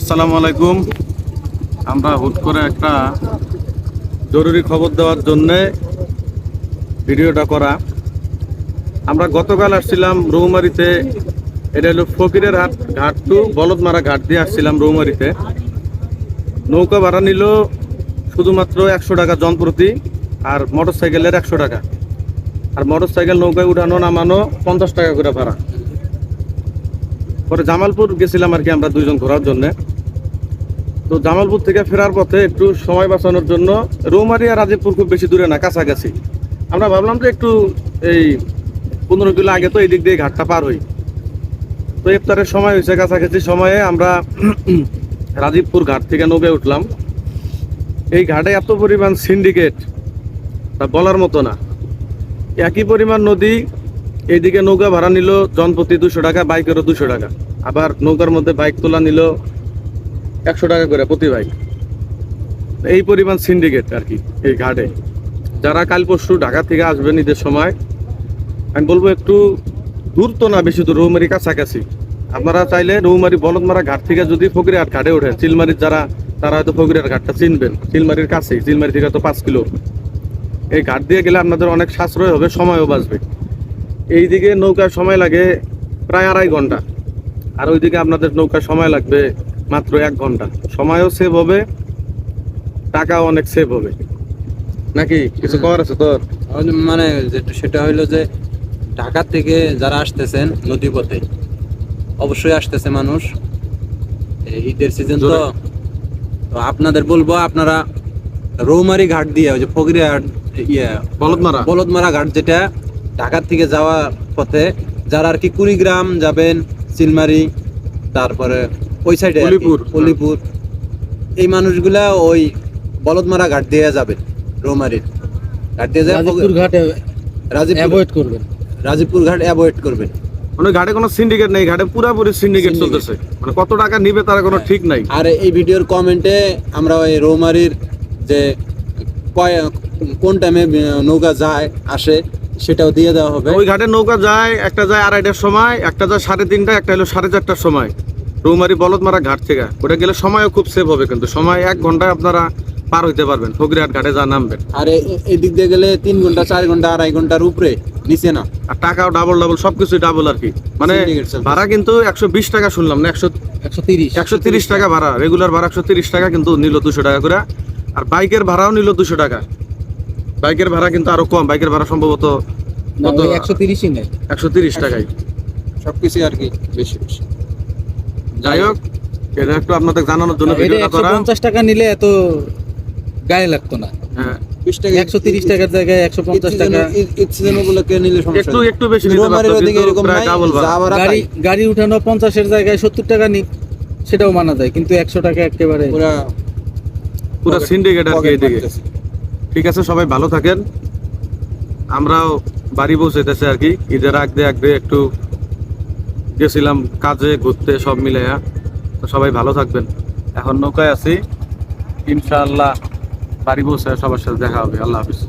আসসালামু আলাইকুম। আমরা হুট করে একটা জরুরি খবর দেওয়ার জন্যে ভিডিওটা করা। আমরা গতকাল আসছিলাম রৌমারিতে। এটা হলো ফকিরের হাট ঘাট টু বলদমারা ঘাট দিয়ে আসছিলাম রৌমারিতে। নৌকা ভাড়া নিল শুধুমাত্র 100 টাকা জন প্রতি, আর মোটর সাইকেলের 100 টাকা, আর মোটর সাইকেল নৌকায় উঠানো নামানো 50 টাকা করে ভাড়া। পরে জামালপুর গেছিলাম আর কি আমরা দুইজন ঘোরার জন্য। তো জামালপুর থেকে ফেরার পথে একটু সময় বাঁচানোর জন্য রৌমারি আর রাজীবপুর খুব বেশি দূরে না, কাছাকাছি। আমরা ভাবলাম যে একটু এই 15 কিলো আগে তো এই দিক দিয়ে ঘাটটা পার হই। তো ইফতারের সময় হয়েছে, কাছাকাছি সময়ে আমরা রাজীবপুর ঘাট থেকে নৌকায় উঠলাম। এই ঘাটে এত পরিমাণ সিন্ডিকেট তা বলার মতো না। একই পরিমাণ নদী, এইদিকে নৌকা ভাড়া নিল জনপ্রতি 200 টাকা, বাইকেরও 200 টাকা। আবার নৌকার মধ্যে বাইক তোলা নিল 100 টাকা করে প্রতি বাইক। এই পরিমাণ সিন্ডিকেট আর কি এই ঘাটে। যারা কাল পরশু ঢাকা থেকে আসবেন ঈদের সময়, আমি বলবো একটু দূর তো না, বেশি দূর, রৌমারি কাছাকাছি। আপনারা চাইলে রৌমারি বলদমারা ঘাট থেকে যদি ফকিরহাট ঘাটে ওঠেন, চিলমারির যারা, তারা হয়তো ফকিরহাট ঘাটটা চিনবেন। চিলমারির কাছেই, চিলমারি থেকে তো 5 কিলো। এই ঘাট দিয়ে গেলে আপনাদের অনেক সাশ্রয় হবে, সময়ও বাঁচবে। এইদিকে নৌকার সময় লাগে প্রায় 2.5 ঘন্টা, আর ওইদিকে আপনাদের নৌকার সময় লাগবে মাত্র 1 ঘন্টা। সময়ও সেভ হবে, টাকাও অনেক সেভ হবে। নাকি কিছু করার আছে তোর? মানে সেটা হইলো যে ঢাকা থেকে যারা আসতেছেন নদীপথে, অবশ্যই আসতেছে মানুষ, ঈদের সিজন তো। তো আপনাদের বলবো, আপনারা রৌমারি ঘাট দিয়ে, ওই যে ফকিরহাট বলদমারা ঘাট, যেটা ঢাকার থেকে যাওয়ার পথে, যারা আর কি কুড়িগ্রাম যাবেন, চিলমারি, তারপরে ওই সাইডে অলিপুর, এই মানুষগুলা ওই বলদমারা ঘাট দিয়ে যাবেন। রৌমারির ঘাট দিয়ে রাজীবপুর ঘাট অ্যাভয়েড করবেন। রাজীবপুর ঘাট অ্যাভয়েড করবেন। মানে ঘাটে কোনো সিন্ডিকেট নেই, ঘাটে পুরাপুরি সিন্ডিকেট চলতেছে। মানে কত টাকা নিবে তার কোনো ঠিক নাই। আর এই ভিডিওর কমেন্টে আমরা ওই রৌমারির যে কোন টাইমে নৌকা যায় আসে সেটাও দিয়ে দেওয়া হবে। ওই ঘাটে নৌকা যায়, একটা যায় 2:30টার সময়, একটা যায় 3:30, একটা হলো 4:30টার সময় রৌমারি বলদমারা ঘাট থেকে। ওটা গেলে সময়ও খুব সেভ হবে, কিন্তু সময় 1 ঘন্টায় আপনারা পার হইতে পারবেন ফকিরহাট ঘাটে যা নামবেন। আর এই দিক দিয়ে গেলে 3 ঘন্টা, 4 ঘন্টা, 2.5 ঘন্টার উপরে, নিচে না। আর টাকাও ডাবল সবকিছু ডাবল আর কি। মানে ভাড়া কিন্তু 120 টাকা শুনলাম না, 130 টাকা ভাড়া, রেগুলার ভাড়া 130 টাকা, কিন্তু নিল 200 টাকা করে। আর বাইকের ভাড়াও নিল 200 টাকা। বাইকের ভাড়া কিন্তু আরো কম, বাইকের ভাড়া সম্ভবত 130ই নেই, 130 টাকাই সবকিছু আর কি বেশি বেশি। যাই হোক, এটা একটু আপনাদের জানানোর জন্য ভিডিওটা করা। 150 টাকা নিলে এত গায়ে লাগতো না। হ্যাঁ, 130 টাকার জায়গায় 150 টাকা। একটু বেশি নিতে পারতো, কিন্তু প্রায় ডাবল ভাড়া। গাড়ি উঠানো 50-এর জায়গায় 70 টাকা নিক, সেটাও মানা যায়, কিন্তু 100 টাকা একেবারে পুরো সিন্ডিকেট আর কি এইদিকে। ঠিক আছে, সবাই ভালো থাকেন। আমরাও বাড়ি পৌঁছাইতেছে আর কি। ঈদের আগে একটু গেছিলাম কাজে, ঘুরতে, সব মিলাইয়া। তো সবাই ভালো থাকবেন। এখন নৌকায় আছি, ইনশাআল্লাহ বাড়ি পৌঁছায় সবার সাথে দেখা হবে। আল্লাহ হাফিজ।